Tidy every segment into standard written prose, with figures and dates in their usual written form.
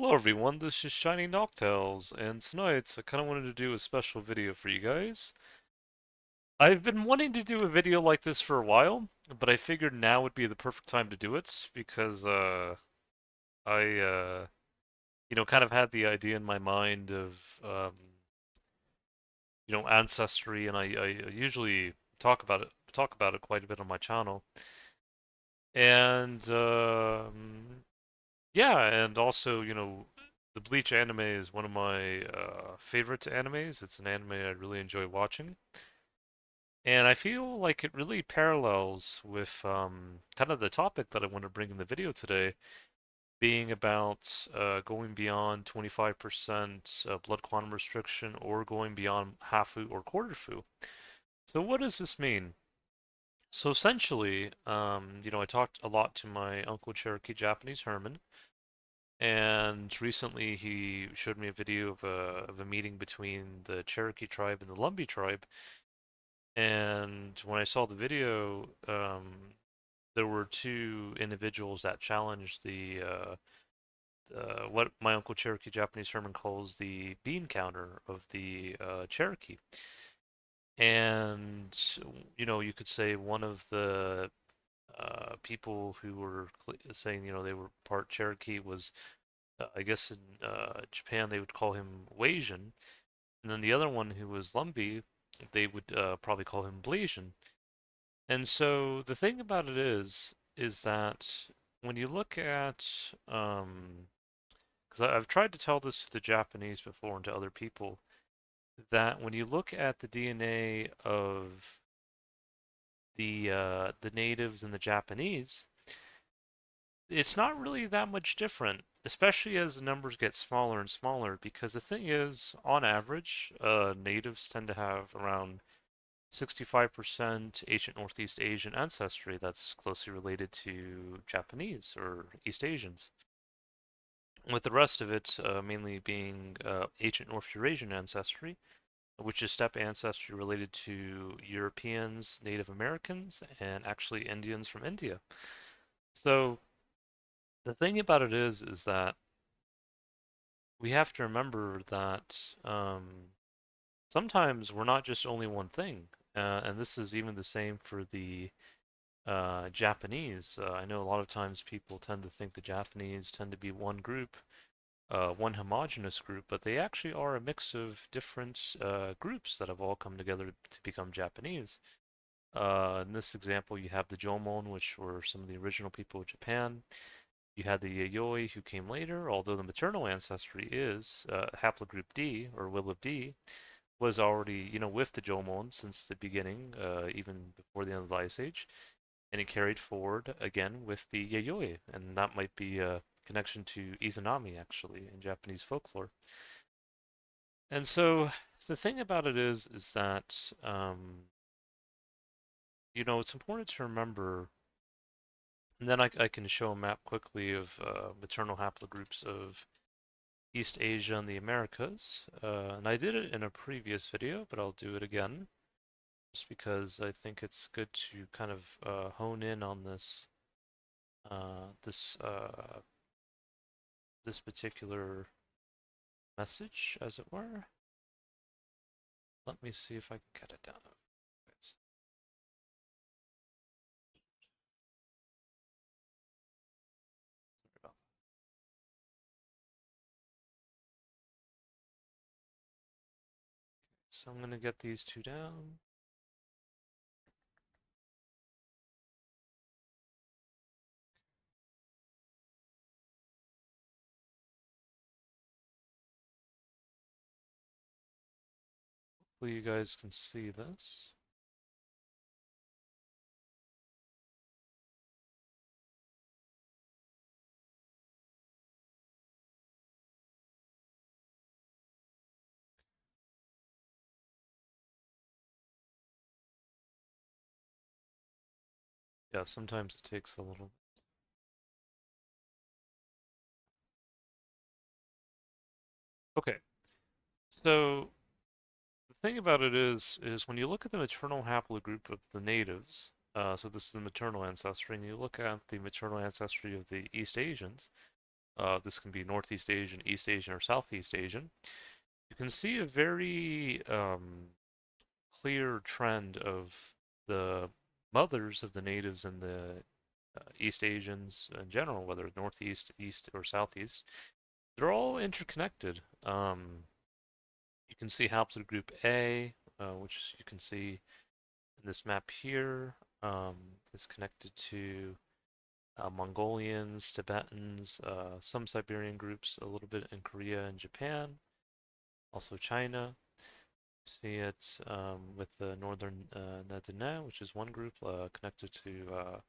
Hello everyone, this is Shiny Noctales, and tonight I kind of wanted to do a special video for you guys. I've been wanting to do a video like this for a while, but I figured now would be the perfect time to do it because I kind of had the idea in my mind of ancestry, and I usually talk about it quite a bit on my channel. And yeah, and also, the Bleach anime is one of my favorite animes. It's an anime I really enjoy watching. And I feel like it really parallels with kind of the topic that I want to bring in the video today, being about going beyond 25% blood quantum restriction or going beyond Hafu or Quarterfu. So what does this mean? So essentially, I talked a lot to my Uncle Cherokee Japanese Herman, and recently he showed me a video of a meeting between the Cherokee tribe and the Lumbee tribe. And when I saw the video, there were two individuals that challenged the what my Uncle Cherokee Japanese Herman calls the bean counter of the Cherokee. And you could say one of the people who were saying they were part Cherokee was I guess in Japan they would call him Wasian, and then the other one who was Lumbee, they would probably call him Blasian. And so the thing about it is that when you look at, because I've tried to tell this to the Japanese before and to other people, that when you look at the DNA of the natives and the Japanese, it's not really that much different, especially as the numbers get smaller and smaller, because the thing is, on average, natives tend to have around 65% ancient Northeast Asian ancestry that's closely related to Japanese or East Asians, with the rest of it mainly being ancient North Eurasian ancestry, which is steppe ancestry related to Europeans, Native Americans, and actually Indians from India. So the thing about it is that we have to remember that sometimes we're not just only one thing, and this is even the same for the Japanese. I know a lot of times people tend to think the Japanese tend to be one group, one homogenous group, but they actually are a mix of different groups that have all come together to become Japanese. In this example, you have the Jomon, which were some of the original people of Japan. You had the Yayoi who came later, although the maternal ancestry is haplogroup D or Will of D, was already, with the Jomon since the beginning, even before the end of the Ice Age, and it carried forward again with the Yayoi, and that might be a connection to Izanami actually in Japanese folklore. And so the thing about it is that it's important to remember, and then I can show a map quickly of maternal haplogroups of East Asia and the Americas. And I did it in a previous video, but I'll do it again just because I think it's good to kind of hone in on uh, this uh, this particular message, as it were. Let me see if I can cut it down. So I'm gonna get these two down. Hopefully you guys can see this. Yeah, sometimes it takes a little. Okay, so the thing about it is when you look at the maternal haplogroup of the natives, so this is the maternal ancestry, and you look at the maternal ancestry of the East Asians, This can be Northeast Asian, East Asian, or Southeast Asian. You can see a very clear trend of the mothers of the natives and the East Asians in general, whether Northeast, East, or Southeast. They're all interconnected. You can see haplogroup A, which you can see in this map here, is connected to Mongolians, Tibetans, some Siberian groups, a little bit in Korea and Japan, also China. See it with the northern Nadine, which is one group connected to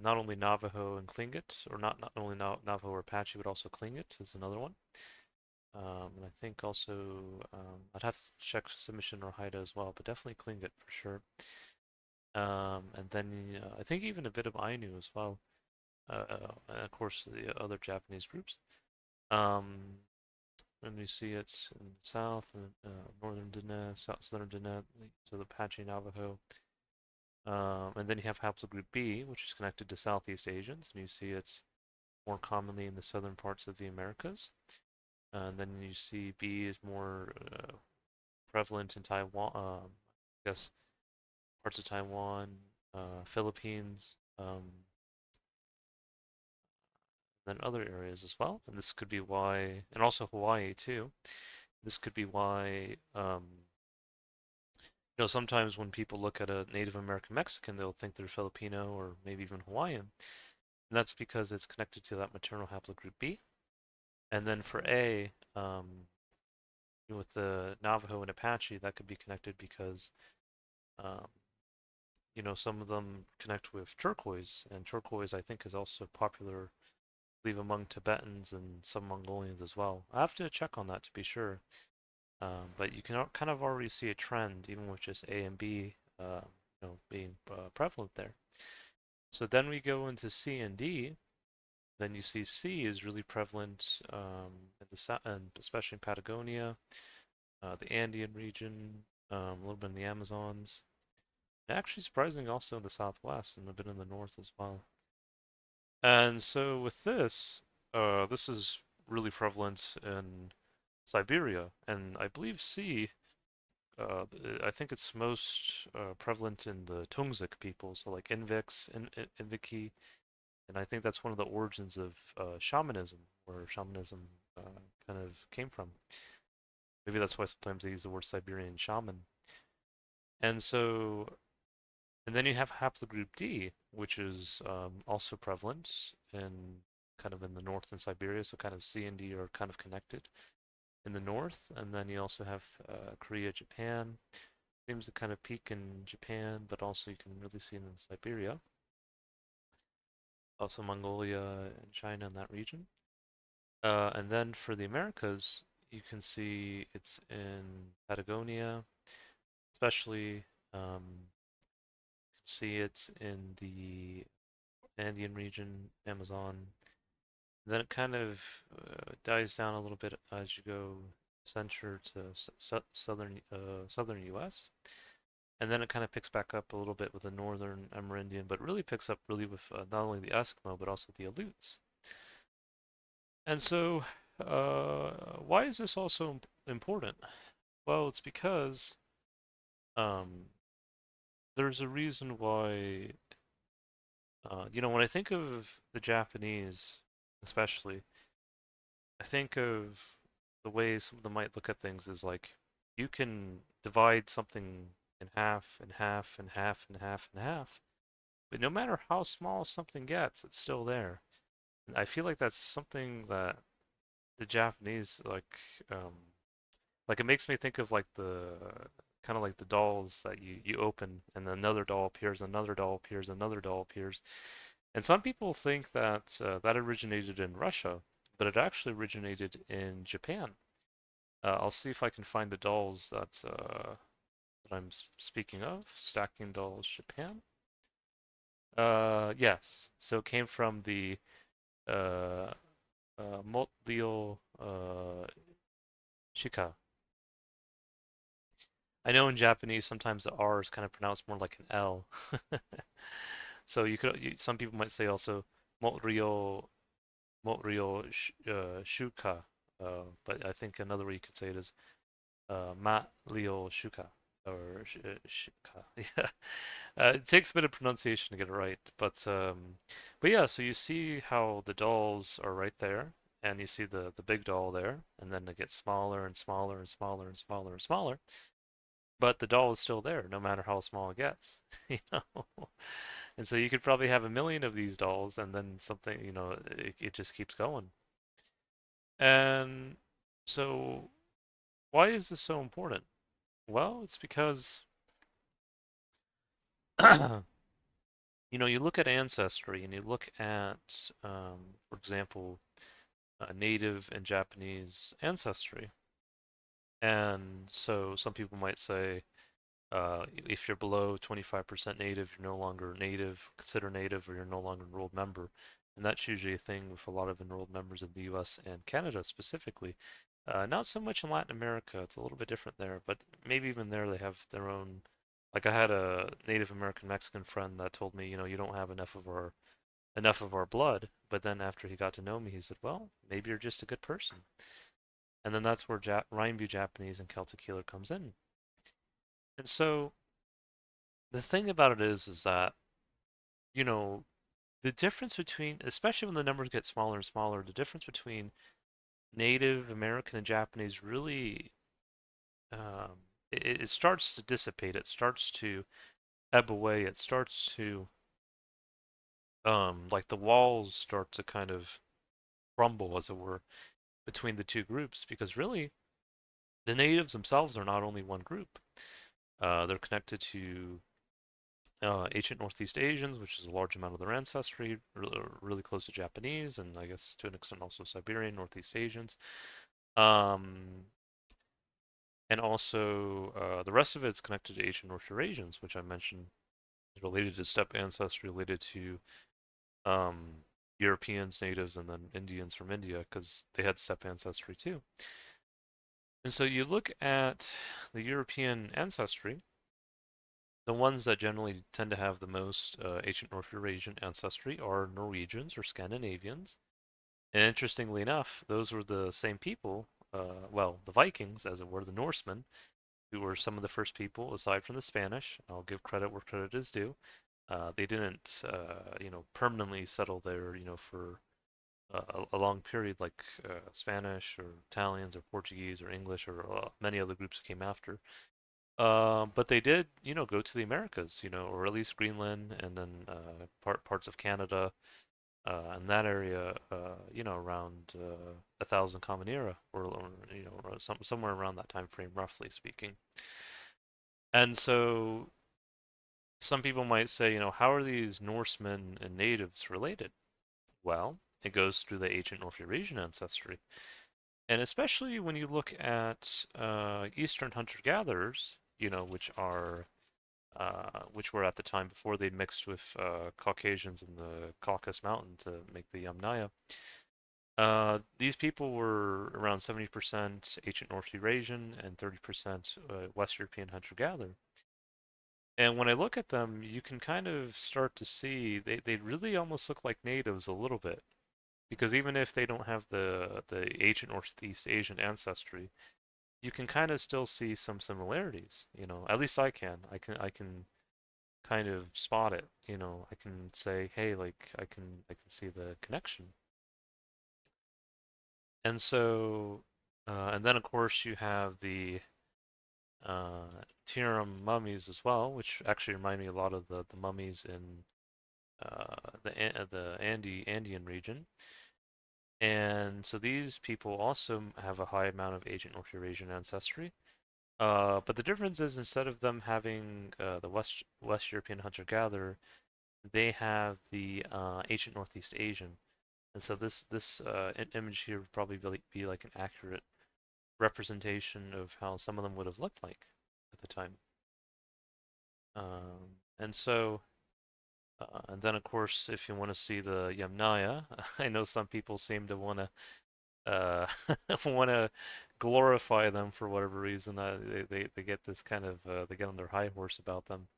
not only Navajo and Tlingit, or not only Navajo or Apache, but also Tlingit is another one. And I think also I'd have to check Submission or Haida as well, but definitely Tlingit for sure. And then I think even a bit of Ainu as well. And of course the other Japanese groups. Um, and you see it in the south and northern Diné, southern Diné, so the Apache Navajo. And then you have haplogroup B, which is connected to Southeast Asians, and you see it more commonly in the southern parts of the Americas. And then you see B is more prevalent in Taiwan, I guess parts of Taiwan, Philippines, and other areas as well. And this could be why, and also Hawaii too. This could be why, sometimes when people look at a Native American Mexican, they'll think they're Filipino or maybe even Hawaiian. And that's because it's connected to that maternal haplogroup B. And then for A, with the Navajo and Apache, that could be connected because, um, some of them connect with turquoise, and turquoise I think is also popular, I believe, among Tibetans and some Mongolians as well. I have to check on that to be sure. But you can kind of already see a trend, even with just A and B, being prevalent there. So then we go into C and D. Then you see C is really prevalent in the south, and especially in Patagonia, the Andean region, a little bit in the Amazons. And actually, surprisingly, also in the Southwest and a bit in the North as well. And so with this, this is really prevalent in Siberia, and I believe C. I think it's most prevalent in the Tungzik people, so like Inviks, Inviki, and I think that's one of the origins of shamanism, where shamanism kind of came from. Maybe that's why sometimes they use the word Siberian shaman. And so, and then you have haplogroup D, which is also prevalent in kind of in the north in Siberia, so kind of C and D are kind of connected in the north. And then you also have Korea, Japan. Seems to kind of peak in Japan, but also you can really see it in Siberia. Also Mongolia and China in that region. And then for the Americas, you can see it's in Patagonia, especially. You can see it's in the Andean region, Amazon. Then it kind of dies down a little bit as you go center to southern U.S. And then it kind of picks back up a little bit with the northern Amerindian, but really picks up really with not only the Eskimo but also the Aleutes. And so, why is this also important? Well, it's because um, there's a reason why, when I think of the Japanese, especially, I think of the way some of them might look at things is like you can divide something in half, and half, and half, and half, and half, but no matter how small something gets, it's still there. And I feel like that's something that the Japanese like it makes me think of like the kind of like the dolls that you open and another doll appears, another doll appears, another doll appears. And some people think that that originated in Russia, but it actually originated in Japan. I'll see if I can find the dolls that I'm speaking of. Stacking dolls, Japan. Yes. So it came from the uh, Motleo Shika. I know in Japanese sometimes the R is kind of pronounced more like an L. So some people might say also Montreal Morio Shuka, but I think another way you could say it is Ma Leo Shuka or Shuka. Yeah, it takes a bit of pronunciation to get it right, but yeah. So you see how the dolls are right there, and you see the big doll there, and then they get smaller and smaller and smaller and smaller and smaller. But the doll is still there, no matter how small it gets, you know. And so you could probably have a million of these dolls, and then something, it just keeps going. And so, why is this so important? Well, it's because, you look at ancestry and you look at, for example, native and Japanese ancestry. And so some people might say, if you're below 25% native, you're no longer native, consider native, or you're no longer enrolled member. And that's usually a thing with a lot of enrolled members in the US and Canada specifically. Not so much in Latin America, it's a little bit different there, but maybe even there they have their own. Like I had a Native American Mexican friend that told me, you don't have enough of our blood, but then after he got to know me, he said, well, maybe you're just a good person. And then that's where Rainbu Japanese and Celtic healer comes in. And so the thing about it is that, you know, the difference between, especially when the numbers get smaller and smaller, the difference between Native American and Japanese really, um, it starts to dissipate. It starts to ebb away. It starts to, like the walls start to kind of crumble, as it were, between the two groups, because really, the natives themselves are not only one group. They're connected to ancient Northeast Asians, which is a large amount of their ancestry, really close to Japanese, and I guess to an extent also Siberian Northeast Asians. Um, and also the rest of it is connected to Asian North Eurasians, which I mentioned is related to steppe ancestry, related to um, Europeans, natives, and then Indians from India, because they had steppe ancestry too. And so you look at the European ancestry, the ones that generally tend to have the most ancient North Eurasian ancestry are Norwegians or Scandinavians. And interestingly enough, those were the same people, well, the Vikings, as it were, the Norsemen, who were some of the first people, aside from the Spanish. I'll give credit where credit is due. They didn't, permanently settle there, for a long period like Spanish or Italians or Portuguese or English or many other groups came after. But they did, go to the Americas, or at least Greenland and then parts of Canada and that area, around 1,000 Common Era, or somewhere around that time frame, roughly speaking. And so some people might say, how are these Norsemen and natives related? Well, it goes through the ancient North Eurasian ancestry. And especially when you look at Eastern hunter-gatherers, which were at the time before they mixed with Caucasians in the Caucasus Mountain to make the Yamnaya. These people were around 70% ancient North Eurasian and 30% West European hunter-gatherer. And when I look at them, you can kind of start to see they really almost look like natives a little bit. Because even if they don't have the ancient Northeast Asian ancestry, you can kind of still see some similarities, At least I can. I can kind of spot it, I can say, hey, like I can see the connection. And so and then of course you have the Tiram mummies as well, which actually remind me a lot of the mummies in the Andean region. And so these people also have a high amount of ancient North Eurasian ancestry. But the difference is instead of them having the West European hunter-gatherer, they have the ancient Northeast Asian. And so this image here would probably be like an accurate representation of how some of them would have looked like at the time. And so, and then of course, if you want to see the Yamnaya, I know some people seem to want to uh, want to glorify them for whatever reason. They get this kind of they get on their high horse about them.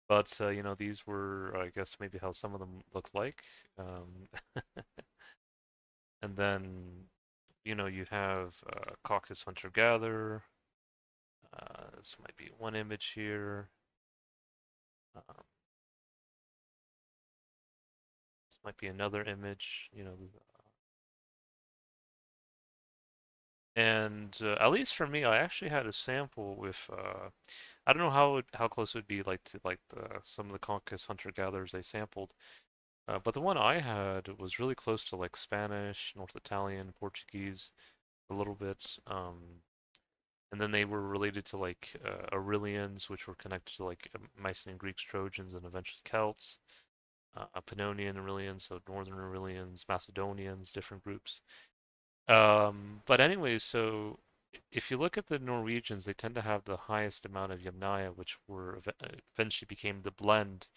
But these were, I guess, maybe how some of them look like. Um, And then, you have Caucasus Hunter-Gatherer. This might be one image here. Um, this might be another image. And at least for me, I actually had a sample with I don't know how close it would be like to like some of the Caucasus hunter-gatherers they sampled, but the one I had was really close to like Spanish, North Italian, Portuguese, a little bit, and then they were related to like Aurelians, which were connected to like Mycenaean Greeks, Trojans, and eventually Celts, Pannonian Aurelians, so Northern Aurelians, Macedonians, different groups. But anyways, so if you look at the Norwegians, they tend to have the highest amount of Yamnaya, which eventually became the blend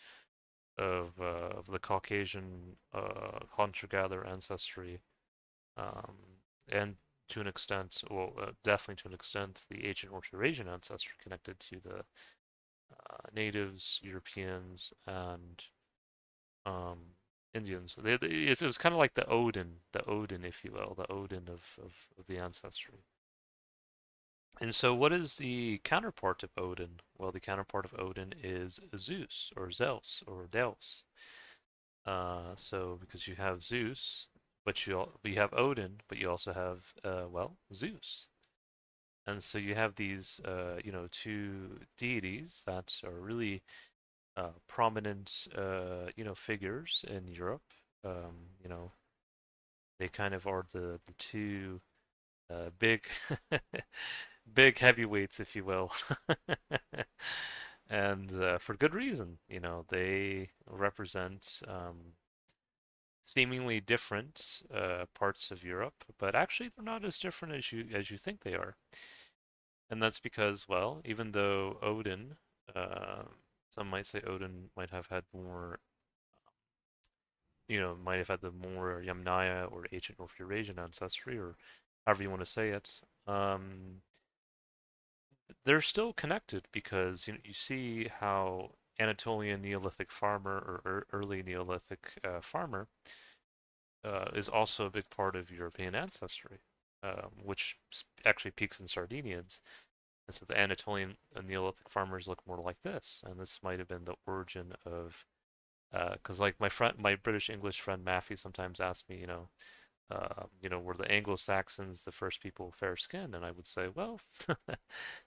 of the Caucasian hunter-gatherer ancestry, um, and to an extent, well, definitely to an extent, the ancient North Eurasian ancestry connected to the natives, Europeans, and um, Indians. It was kind of like the Odin, if you will, the Odin of the ancestry. And so, what is the counterpart of Odin? Well, the counterpart of Odin is Zeus or Zeus or Deus. So, because you have Zeus, but you have Odin, but you also have well, Zeus. And so you have these two deities that are really prominent figures in Europe. You know, they kind of are the two big big heavyweights, if you will. And for good reason. They represent seemingly different parts of Europe, but actually they're not as different as you think they are. And that's because, well, even though Odin, uh, some might say Odin might have had more, might have had the more Yamnaya or ancient North Eurasian ancestry, or however you want to say it. They're still connected because you see how Anatolian Neolithic farmer or early Neolithic farmer is also a big part of European ancestry, which actually peaks in Sardinians. And so the Anatolian Neolithic farmers look more like this, and this might have been the origin of, because like my British English friend Matthew sometimes asks me, were the Anglo-Saxons the first people with fair skin? And I would say, well,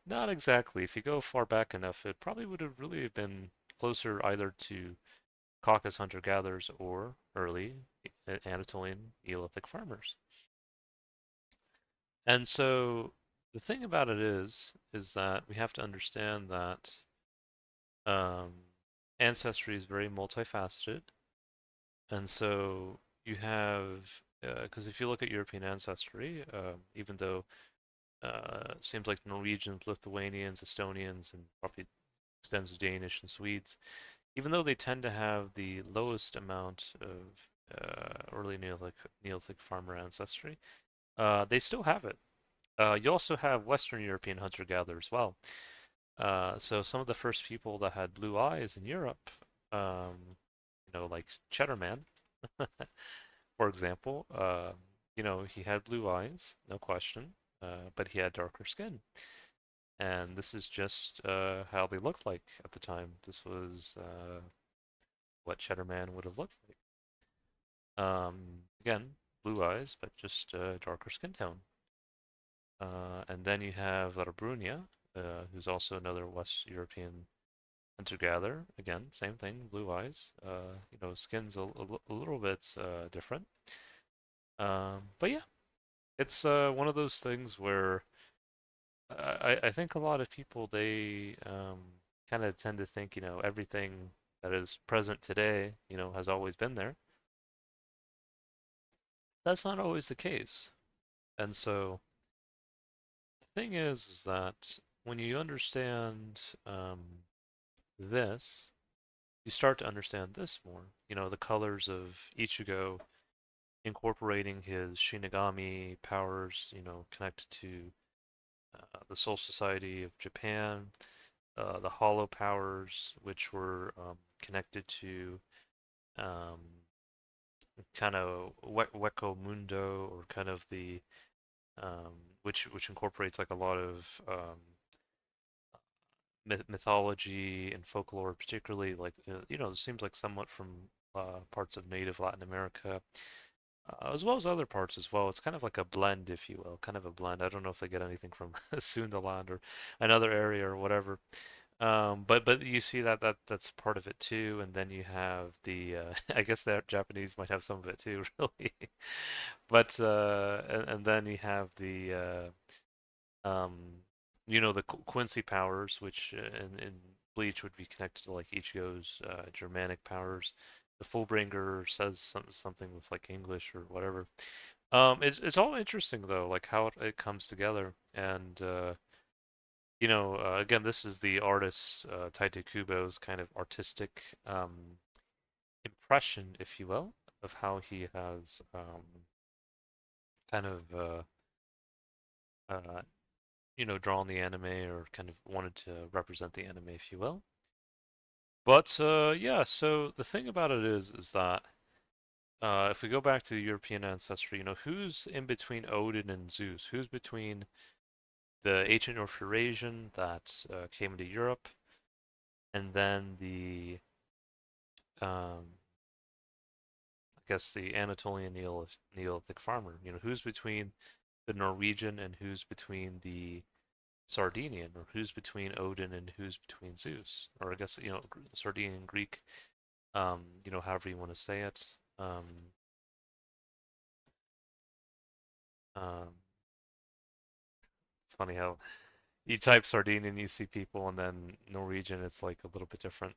not exactly. If you go far back enough, it probably would have really been closer either to Caucasus hunter-gatherers or early Anatolian Neolithic farmers. And so the thing about it is that we have to understand that um, ancestry is very multifaceted. And so you have, because if you look at European ancestry, even though it seems like Norwegians, Lithuanians, Estonians, and probably extends to Danish and Swedes, even though they tend to have the lowest amount of early Neolithic farmer ancestry, they still have it. You also have Western European hunter-gatherer as well. So some of the first people that had blue eyes in Europe, like Cheddar Man, for example, he had blue eyes, no question, but he had darker skin. And this is just how they looked like at the time. This was what Cheddar Man would have looked like. Again, blue eyes, but just darker skin tone. And then you have Larabrunia, who's also another West European hunter-gatherer. Again, same thing, blue eyes. Skin's a little bit different. But yeah, it's one of those things where I think a lot of people they kind of tend to think everything that is present today has always been there. That's not always the case. And so the thing is that when you understand this, you start to understand this more. The colors of Ichigo incorporating his Shinigami powers, connected to the Soul Society of Japan, the Hollow powers, which were connected to um, kind of Weko Mundo, or kind of the um, which incorporates like a lot of mythology and folklore, particularly like it seems like somewhat from parts of native Latin America, as well as other parts as well. It's kind of like a blend, if you will, kind of a blend. I don't know if they get anything from Sundaland or another area or whatever. But you see that's part of it too, and then you have the I guess the Japanese might have some of it too, really. But and then you have um, the Quincy powers, which in Bleach would be connected to like Ichigo's Germanic powers. The Fullbringer says something with like English or whatever. It's all interesting though, like how it comes together, and again, this is the artist Tite Kubo's kind of artistic impression, if you will, of how he has kind of uh, drawn the anime, or kind of wanted to represent the anime, if you will. But yeah, so the thing about it is that if we go back to European ancestry, who's in between Odin and Zeus? Who's between the ancient North Eurasian that came into Europe, and then the I guess the Anatolian Neolithic farmer? Who's between the Norwegian, and who's between the Sardinian, or who's between Odin and who's between Zeus, or I guess Sardinian Greek, however you want to say it. Um, it's funny how you type Sardinian, you see people, and then Norwegian, it's like a little bit different.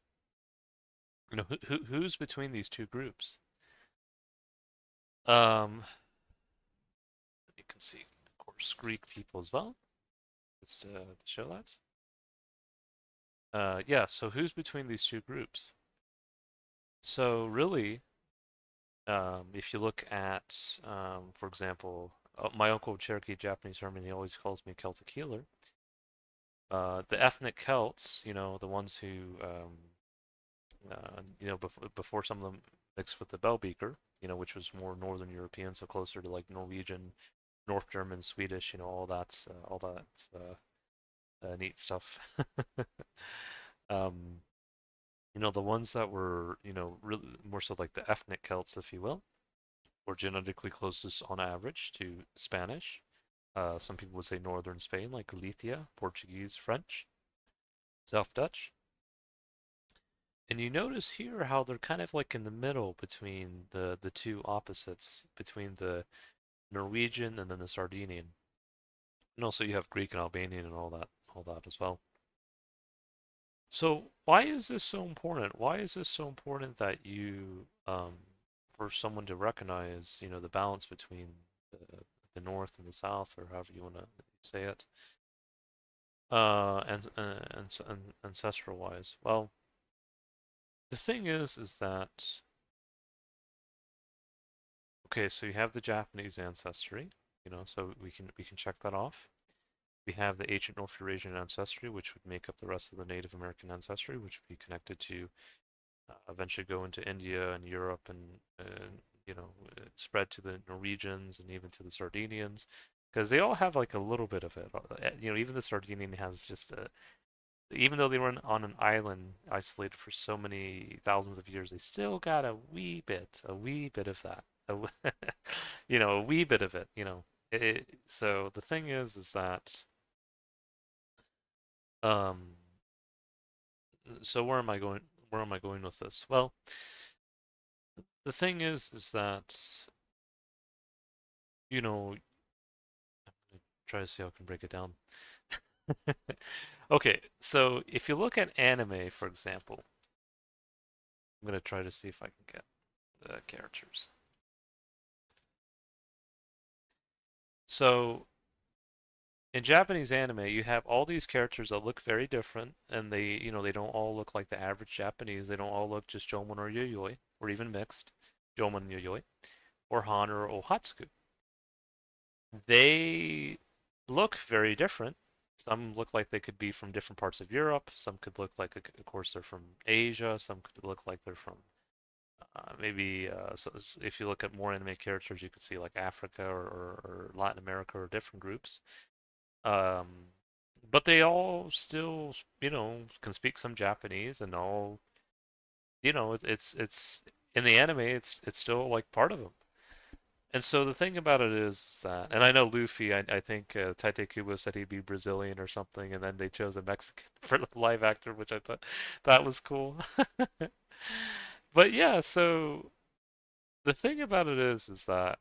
Who's between these two groups? Um, you can see, of course, Greek people as well. Just to show that. Yeah. So who's between these two groups? So really, if you look at, for example, my uncle Cherokee Japanese Herman, he always calls me Celtic healer. The ethnic Celts, the ones who, before some of them mixed with the Bellbeaker, which was more Northern European, so closer to like Norwegian, North German, Swedish, all that neat stuff. um, the ones that were, really more so like the ethnic Celts, if you will, were genetically closest on average to Spanish. Some people would say northern Spain, like Galicia, Portuguese, French, South Dutch. And you notice here how they're kind of like in the middle between the two opposites, between the Norwegian and then the Sardinian. And also you have Greek and Albanian and all that as well. So why is this so important? Why is this so important that for someone to recognize, the balance between the North and the South, or however you want to say it, and ancestral wise? Well, the thing is that okay, so you have the Japanese ancestry, so we can check that off. We have the ancient North Eurasian ancestry, which would make up the rest of the Native American ancestry, which would be connected to eventually go into India and Europe, and spread to the Norwegians and even to the Sardinians, because they all have like a little bit of it. Even the Sardinian has just even though they were on an island isolated for so many thousands of years, they still got a wee bit of that, a wee bit of it. So the thing is that um, so where am I going? Where am I going with this? Well, the thing is that you know, I'm gonna try to see how I can break it down. Okay, so if you look at anime, for example, I'm gonna try to see if I can get the characters. So in Japanese anime, you have all these characters that look very different, and they don't all look like the average Japanese. They don't all look just Jomon or Yayoi, or even mixed, Jomon and Yayoi, or Han or Ohatsuku. They look very different. Some look like they could be from different parts of Europe. Some could look like, of course, they're from Asia. Some could look like they're from Maybe if you look at more anime characters, you could see like Africa or Latin America or different groups. Um, but they all still, can speak some Japanese and all, it's in the anime, it's still like part of them. And so the thing about it is that, and I know Luffy, I think Tite Kubo said he'd be Brazilian or something, and then they chose a Mexican for the live actor, which I thought that was cool. But yeah, so the thing about it is that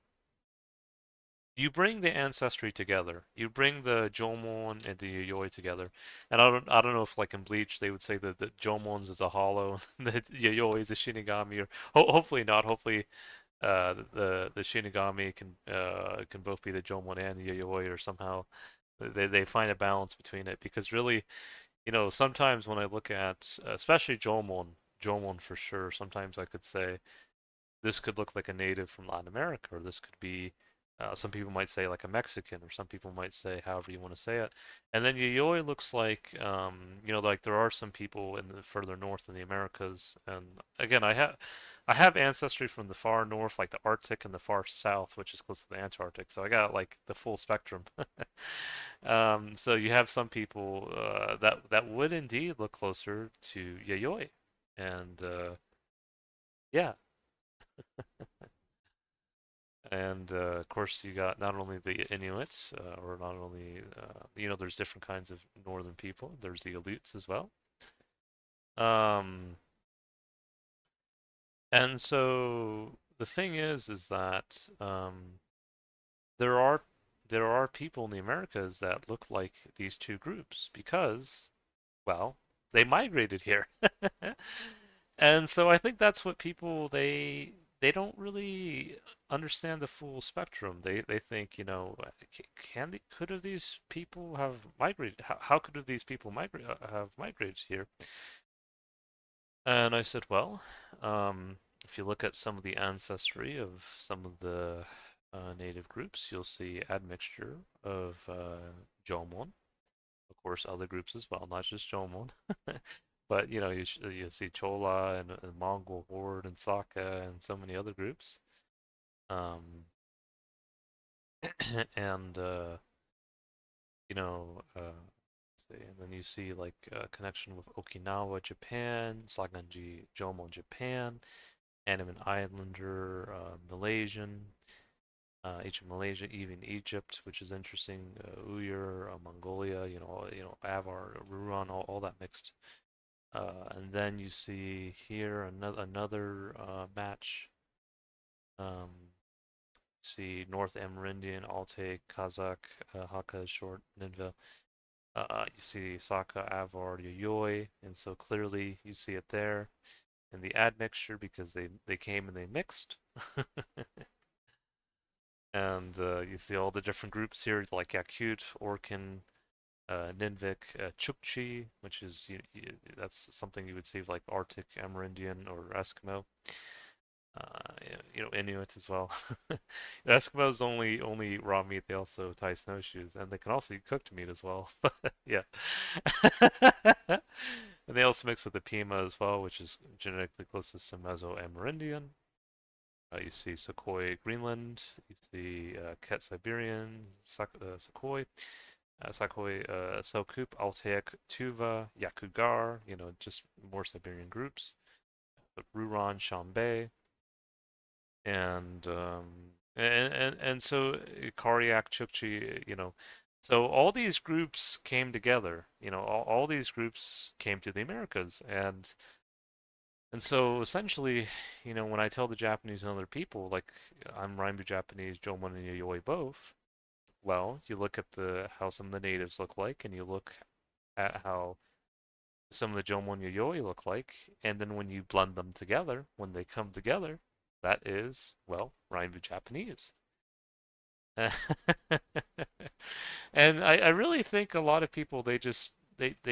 you bring the ancestry together. You bring the Jomon and the Yayoi together. And I don't know if like in Bleach they would say that the Jomon's is a hollow and the Yayoi is a Shinigami, or hopefully not. Hopefully the Shinigami can both be the Jomon and the Yayoi, or somehow they find a balance between it, because really, sometimes when I look at especially Jomon for sure, sometimes I could say this could look like a native from Latin America, or this could be, some people might say like a Mexican, or some people might say however you want to say it. And then Yayoi looks like, like there are some people in the further north in the Americas. And again, I have ancestry from the far north, like the Arctic, and the far south, which is close to the Antarctic. So I got like the full spectrum. So you have some people that would indeed look closer to Yayoi, and yeah. And of course, you got not only the Inuits, or not only, there's different kinds of northern people. There's the Aleuts as well. Um, and so the thing is that there are there are people in the Americas that look like these two groups because, well, they migrated here. And so I think that's what people, they don't really understand the full spectrum. They think, could have these people have migrated? How could have these people have migrated here? And I said, well, if you look at some of the ancestry of some of the native groups, you'll see admixture of Jomon, of course, other groups as well, not just Jomon. But you see Chola and Mongol Horde and Sokka and so many other groups. Um, and see, and then you see like a connection with Okinawa, Japan, Saganji Jomon, Japan, Andaman Islander, Malaysian, ancient Malaysia, even Egypt, which is interesting. Uyghur, Mongolia, Avar, Ruran, all that mixed. And then you see here another match. See North Amerindian, Altai, Kazakh, Hakka, Short, Nineveh. You see Saka, Avar, Yayoi, and so clearly you see it there in the admixture because they came and they mixed. And you see all the different groups here, like Yakut, Orkin, Ninvik, Chukchi, which is that's something you would see like Arctic Amerindian or Eskimo. Inuit as well. Eskimos only raw meat. They also tie snowshoes, and they can also eat cooked meat as well. But yeah, and they also mix with the Pima as well, which is genetically closest to Meso-Amerindian. You see Sequoia Greenland. You see Ket Siberian, Sequoia, Sequoia Selkup, Altaic Tuva, Yakugar. Just more Siberian groups. But Ruran, Shanbei. And so Karyak, Chukchi, so all these groups came together. All these groups came to the Americas, and so essentially, when I tell the Japanese and other people, like I'm Rainbu Japanese, Jomon and Yayoi both, well, you look at the how some of the natives look like, and you look at how some of the Jomon Yayoi look like, and then when you blend them together, when they come together, that is, well, Rainbow Japanese. And I really think a lot of people, they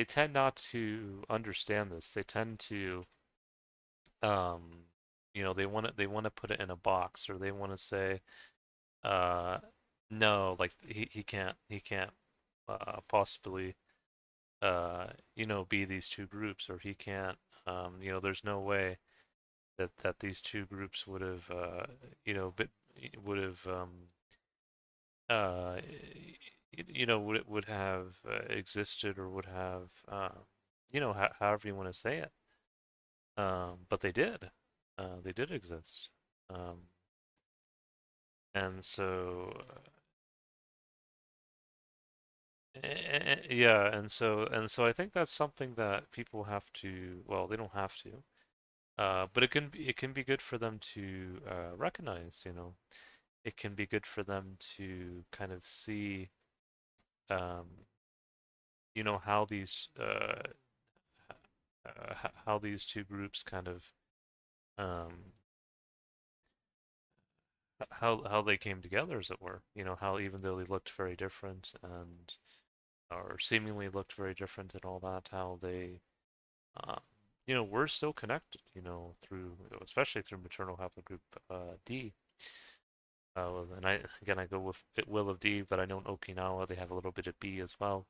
tend not to understand this. They tend to um they want to put it in a box, or they want to say uh no, like he can't possibly be these two groups, or he can't, there's no way. that these two groups would have you know bit, would have uh, would have existed or would have however you want to say it. But they did exist. Um, and so yeah, and so I think that's something that people have to, well, they don't have to, but it can be good for them to recognize, it can be good for them to kind of see, um, how these how these two groups kind of um, how they came together, as it were. How even though they looked very different and or seemingly looked very different and all that, how they uh, we're still connected. Through especially through maternal haplogroup D. And I go with it Will of D, but I know in Okinawa they have a little bit of B as well,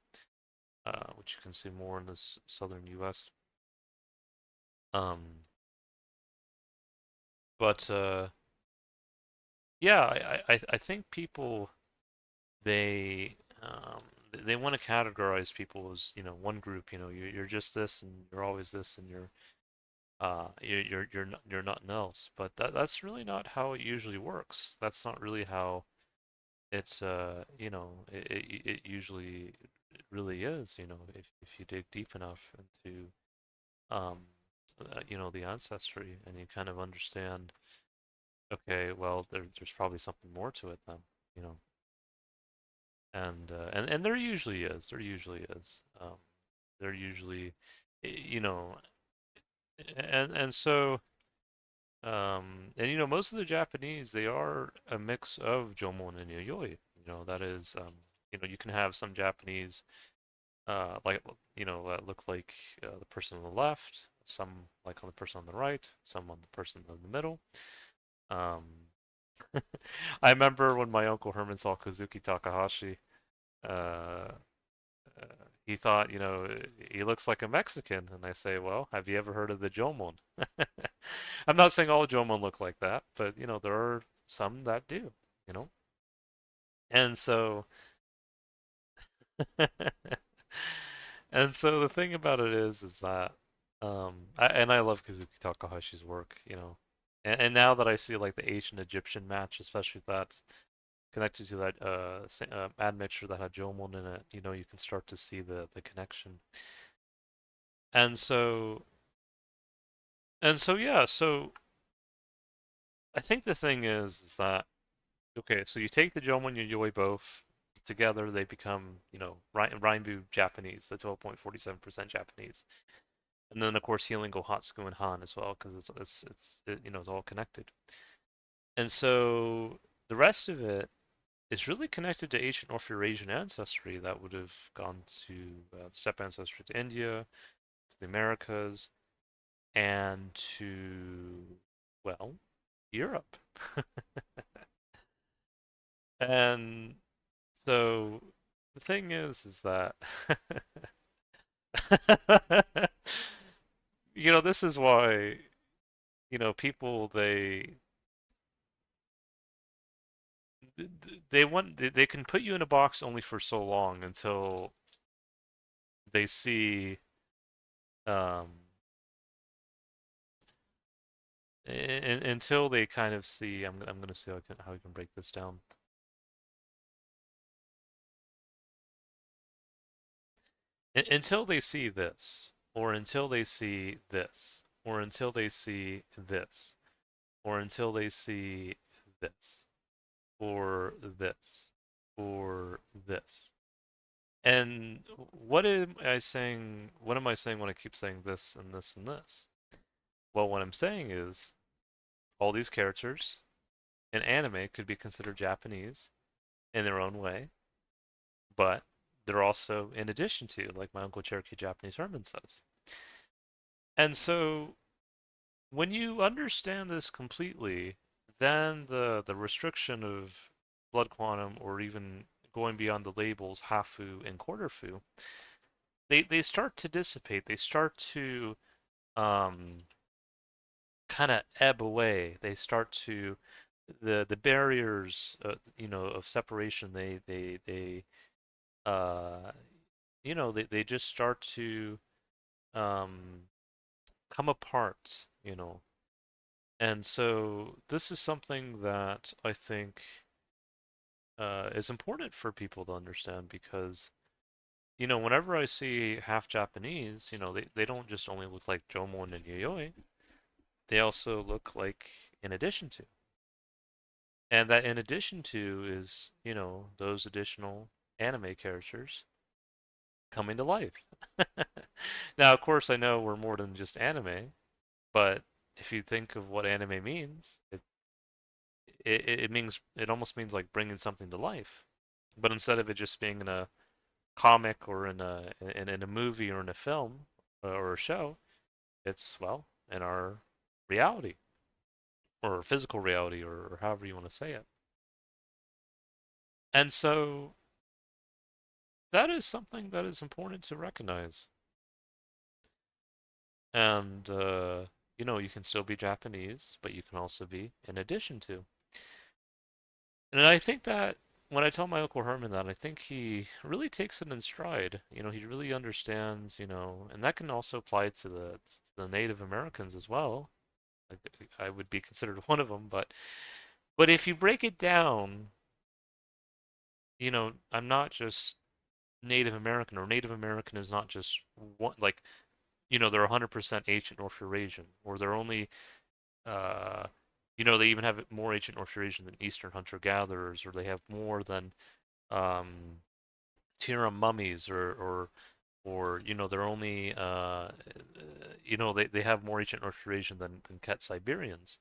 which you can see more in the southern U.S. Um, but yeah, I think people they um, they want to categorize people as one group. You're just this and you're always this and you're nothing else. But that's really not how it usually works. That's not really how it's it usually really is. If you dig deep enough into um the ancestry and you kind of understand, okay, well there's probably something more to it then. you know and there usually is. There usually, you know, and so and most of the Japanese, they are a mix of Jomon and Yayoi. That is you can have some Japanese like that look like the person on the left, some like on the person on the right, some on the person in the middle. Um, I remember when my uncle Herman saw Kazuki Takahashi. Uh, he thought, he looks like a Mexican. And I say, well, have you ever heard of the Jomon? I'm not saying all Jomon look like that, but, there are some that do, you know? And so, and so the thing about it is that, and I love Kazuki Takahashi's work, and now that I see like the Asian Egyptian match, especially that connected to that admixture that had Jomon in it, you can start to see the connection. And so yeah, so I think the thing is that okay, so you take the Jomon and Yayoi both together, they become, Rainbu Japanese, the 12.47% Japanese. And then of course Healing go Hatsuku and Han as well, because it's all connected. And so the rest of it is really connected to ancient North Eurasian ancestry that would have gone to steppe ancestry to India, to the Americas, and to, well, Europe. And so the thing is that this is why, people they can put you in a box only for so long until they see um until they kind of see. I'm gonna see how I can break this down. Until they see this, or until they see this, or until they see this, or until they see this, or this, or this. And what am I saying? What am I saying when I keep saying this and this and this? Well, what I'm saying is all these characters in anime could be considered Japanese in their own way, but they're also in addition to, like my Uncle Cherokee Japanese Herman says. And so when you understand this completely, then the restriction of blood quantum or even going beyond the labels Hafu and Quarterfu, they start to dissipate. They start to um kind of ebb away. They start to the barriers, of separation. They uh, they just start to um, come apart. And so this is something that I think is important for people to understand because whenever I see half Japanese, they don't just only look like Jomon and Yayoi, they also look like in addition to. And that in addition to is, those additional anime characters coming to life. Now, of course, I know we're more than just anime, but if you think of what anime means, it means it almost means like bringing something to life. But instead of it just being in a comic or in a movie or in a film or a show, it's well in our reality or physical reality or however you want to say it. And so that is something that is important to recognize. And you can still be Japanese, but you can also be in addition to. And I think that when I tell my Uncle Herman that, I think he really takes it in stride. He really understands, and that can also apply to the Native Americans as well. I would be considered one of them, but if you break it down, I'm not just Native American, or Native American is not just one, like, they're 100% ancient North Eurasian, or they're only, uh, they even have more ancient North Eurasian than Eastern hunter-gatherers, or they have more than um, Tiram mummies, or they're only, they have more ancient North Eurasian than Ket Siberians.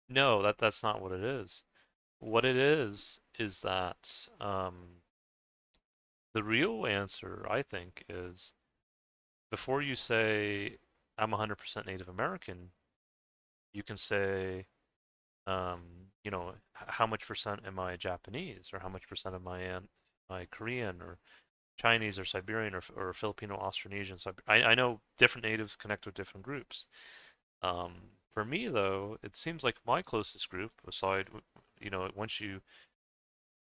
No, that's not what it is. What it is that the real answer, I think, is before you say I'm 100% Native American, you can say, um, how much percent am I Japanese, or how much percent am I Korean, or Chinese, or Siberian, or Filipino, Austronesian. I know different natives connect with different groups. Um, for me, though, it seems like my closest group, aside, once you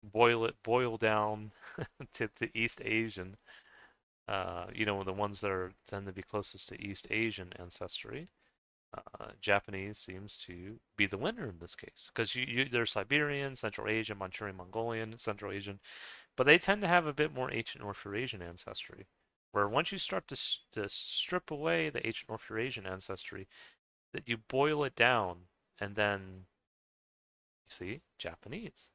boil down to East Asian, the ones that tend to be closest to East Asian ancestry, Japanese seems to be the winner in this case because there's Siberian, Central Asian, Manchurian, Mongolian, Central Asian, but they tend to have a bit more ancient North Eurasian ancestry. Where once you start to strip away the ancient North Eurasian ancestry, that you boil it down, and then you see Japanese.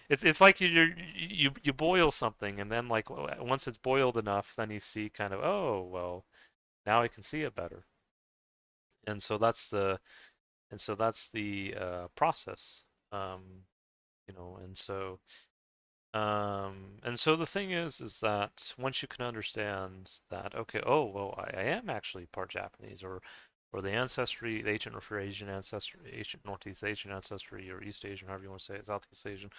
It's like you boil something, and then like once it's boiled enough, then you see kind of, oh well, now I can see it better. And so that's the process. Um, and so the thing is that once you can understand that, okay, oh well, I am actually part Japanese, or the ancestry, the ancient North Asian ancestry, ancient Northeast Asian ancestry, or East Asian, however you want to say it, Southeast Asian,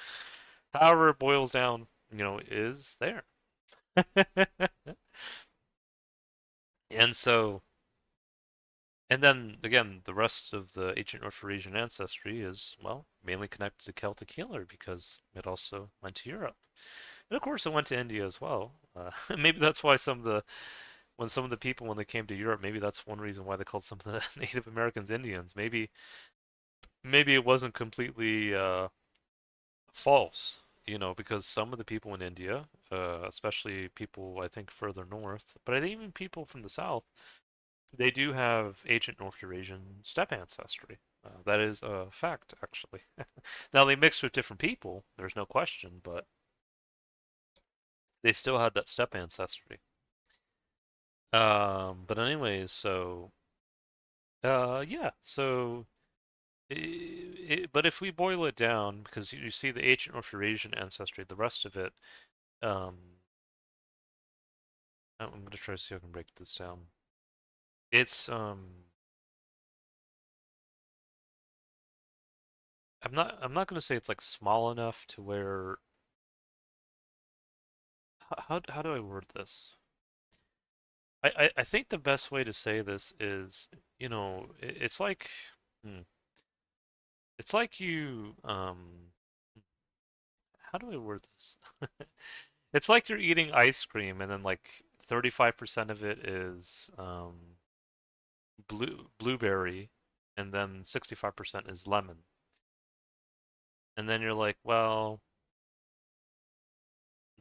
however it boils down, is there. And so, and then again, the rest of the ancient North Eurasian ancestry is, well, mainly connected to Celtic healer because it also went to Europe. And of course, it went to India as well. Maybe that's why some of the people, when they came to Europe, maybe that's one reason why they called some of the Native Americans Indians. Maybe it wasn't completely false, because some of the people in India, especially people I think further north, but I think even people from the south, they do have ancient North Eurasian steppe ancestry. That is a fact, actually. Now they mixed with different people, there's no question, but they still had that steppe ancestry. But anyways, so yeah, so but if we boil it down, because you see the ancient North Eurasian ancestry, the rest of it, um, I'm gonna try to see if I can break this down. It's I'm not gonna say it's like small enough to where how do I word this? I think the best way to say this is, it's like, hmm, it's like how do I word this? It's like you're eating ice cream and then like 35% of it is blueberry and then 65% is lemon. And then you're like, well,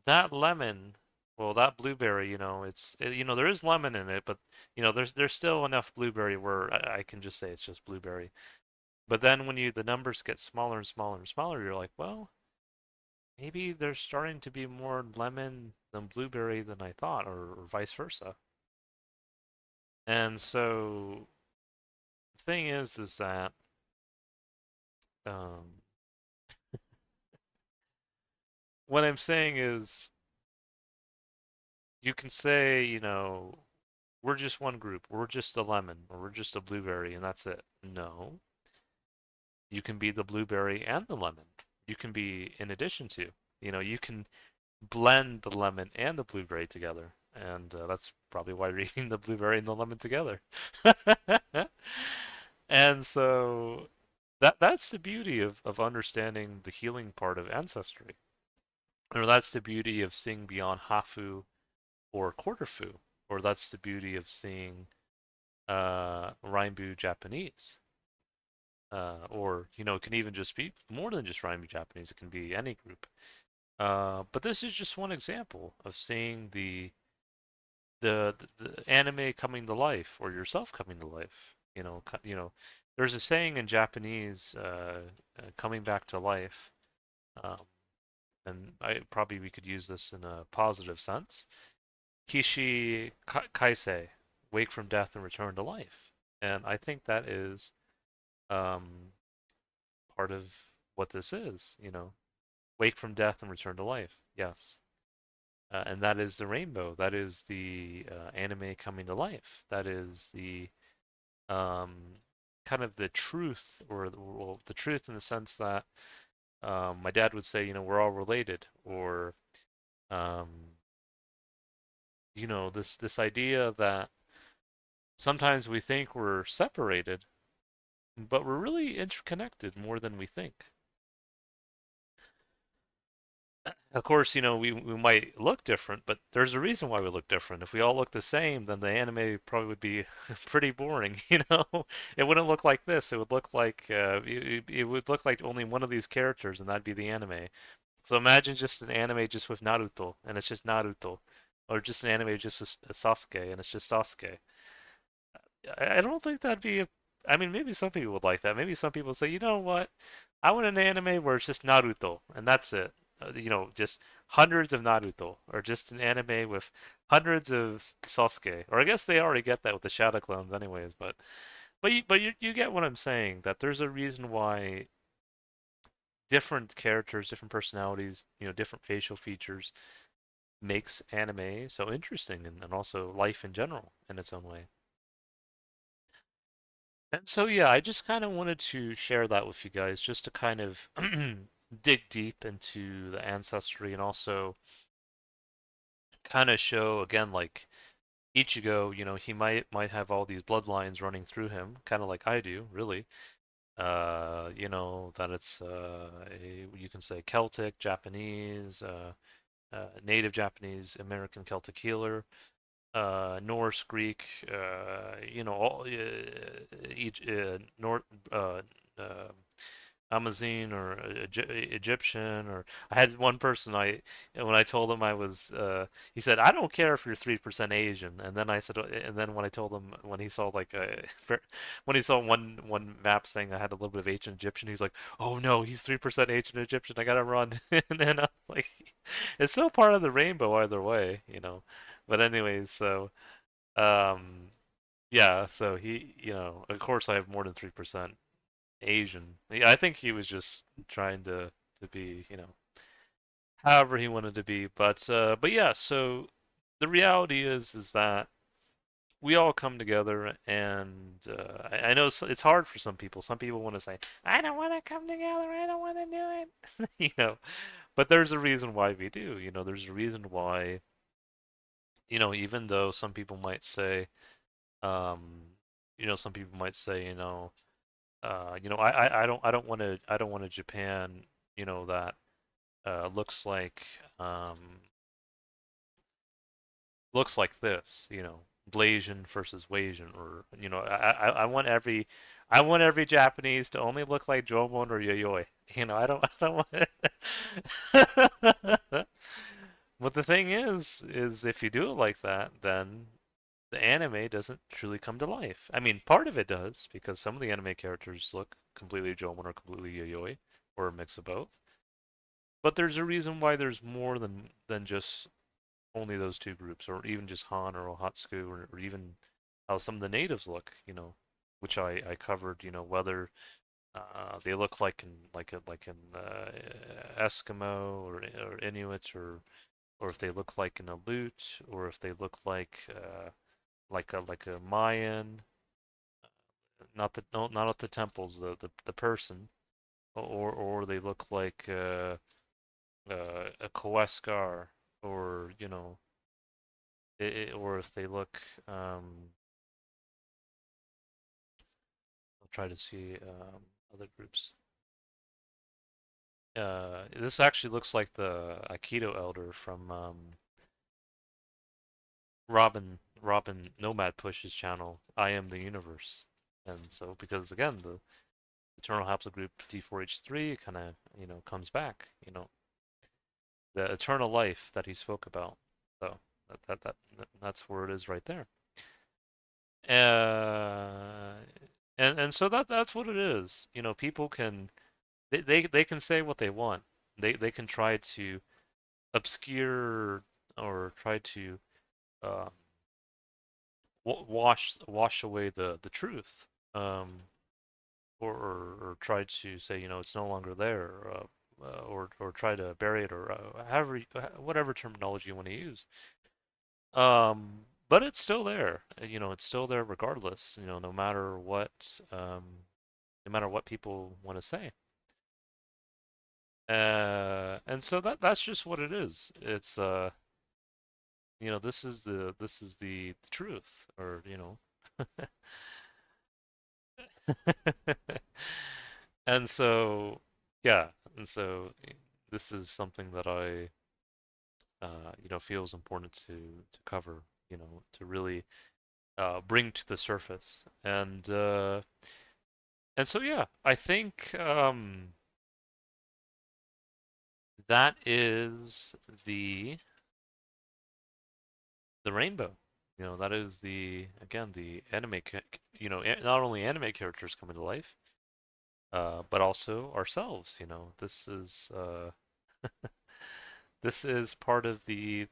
that lemon, well, that blueberry, there is lemon in it, but there's still enough blueberry where I can just say it's just blueberry. But then when the numbers get smaller and smaller and smaller, you're like, well, maybe there's starting to be more lemon than blueberry than I thought, or vice versa. And so the thing is that um, what I'm saying is you can say, we're just one group, we're just a lemon, or we're just a blueberry, and that's it. No, you can be the blueberry and the lemon. You can be in addition to. You can blend the lemon and the blueberry together, and that's probably why you're eating the blueberry and the lemon together. And so that's the beauty of understanding the healing part of ancestry. Or that's the beauty of seeing beyond Hafu or Quarterfu. Or that's the beauty of seeing Rainbu Japanese. Or, it can even just be more than just Rainbu Japanese. It can be any group. But this is just one example of seeing the anime coming to life or yourself coming to life. There's a saying in Japanese, coming back to life, um, and we could use this in a positive sense. Kishi kaisei, wake from death and return to life, and I think that is um, part of what this is. Wake from death and return to life. Yes. And that is the rainbow. That is the anime coming to life. That is the um, kind of the truth, or well, the truth in the sense that my dad would say, we're all related, or um, this idea that sometimes we think we're separated, but we're really interconnected more than we think. Of course, we might look different, but there's a reason why we look different. If we all look the same, then the anime probably would be pretty boring, It wouldn't look like this. It would look like it would look like only one of these characters, and that'd be the anime. So imagine just an anime just with Naruto, and it's just Naruto, or just an anime just with Sasuke, and it's just Sasuke. I don't think that'd be a. I mean, maybe some people would like that. Maybe some people say, you know what? I want an anime where it's just Naruto, and that's it. Just hundreds of Naruto, or just an anime with hundreds of Sasuke. Or I guess they already get that with the Shadow Clones, anyways. But you get what I'm saying. That there's a reason why different characters, different personalities, different facial features makes anime so interesting, and also life in general in its own way. And so, yeah, I just kind of wanted to share that with you guys, just to kind of dig deep into the ancestry, and also kind of show again, like Ichigo, he might have all these bloodlines running through him, kind of like I do, really. That it's you can say Celtic, Japanese, native Japanese, American Celtic healer, Norse, Greek, all North, uh, Amazon, or Egyptian. Or I had one person, when I told him I was, he said, I don't care if you're 3% Asian. And then I said, and then when I told him, when he saw like when he saw one map saying I had a little bit of ancient Egyptian, he's like, oh no, he's 3% ancient Egyptian. I gotta run. And then I was like, it's still part of the rainbow either way. But anyways, so um, yeah, so of course, I have more than 3% Asian. Yeah, I think he was just trying to be, however he wanted to be. But yeah, so the reality is that we all come together, and I know it's hard for some people. Some people want to say, I don't want to come together. I don't want to do it. But there's a reason why we do. There's a reason why Even though some people might say, um, some people might say, I don't want a Japan, that looks um, like this, Blasian versus Wasian, or I want every Japanese to only look like Jomon or Yayoi. I don't want. But the thing is if you do it like that, then the anime doesn't truly come to life. I mean, part of it does because some of the anime characters look completely Jomon or completely Yayoi, or a mix of both. But there's a reason why there's more than just only those two groups, or even just Han or Ohatsuku, or even how some of the natives look, which I covered, whether they look like an Eskimo or Inuit, or if they look like an Aleut, or if they look like a Mayan, not the no, not at the temples, the person, or they look like a Koeskar, or or if they look, I'll try to see other groups. This actually looks like the Aikido elder from Robin Nomad Push's channel, I Am the Universe. And so, because again, the eternal haplogroup D4H3 kind of, comes back, the eternal life that he spoke about. So that's where it is right there. Uh, and so that's what it is. People can they can say what they want. They can try to obscure or try to um, wash away the truth, or try to say it's no longer there, or try to bury it, or whatever terminology you want to use. But it's still there. It's still there regardless. No matter what people want to say. And so that's just what it is. It's this is the truth, or and so yeah, and so this is something that I feels important to cover, to really bring to the surface, and so yeah, I think that is the rainbow. That is the again the anime. Not only anime characters coming to life, but also ourselves. This is part of the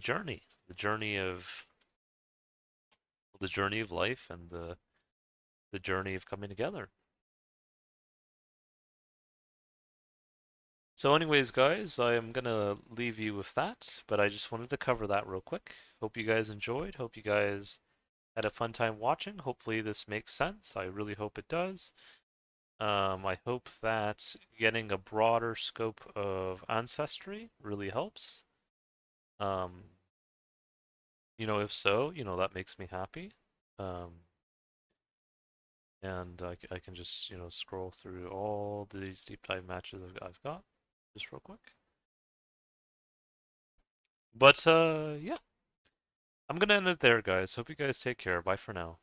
journey, the journey of life, and the journey of coming together. So, anyways, guys, I am gonna leave you with that, but I just wanted to cover that real quick. Hope you guys enjoyed. Hope you guys had a fun time watching. Hopefully, this makes sense. I really hope it does. I hope that getting a broader scope of ancestry really helps. Um, if so, that makes me happy. Um, and I can just, scroll through all these deep dive matches I've got just real quick. But yeah, I'm gonna end it there, guys. Hope you guys take care. Bye for now.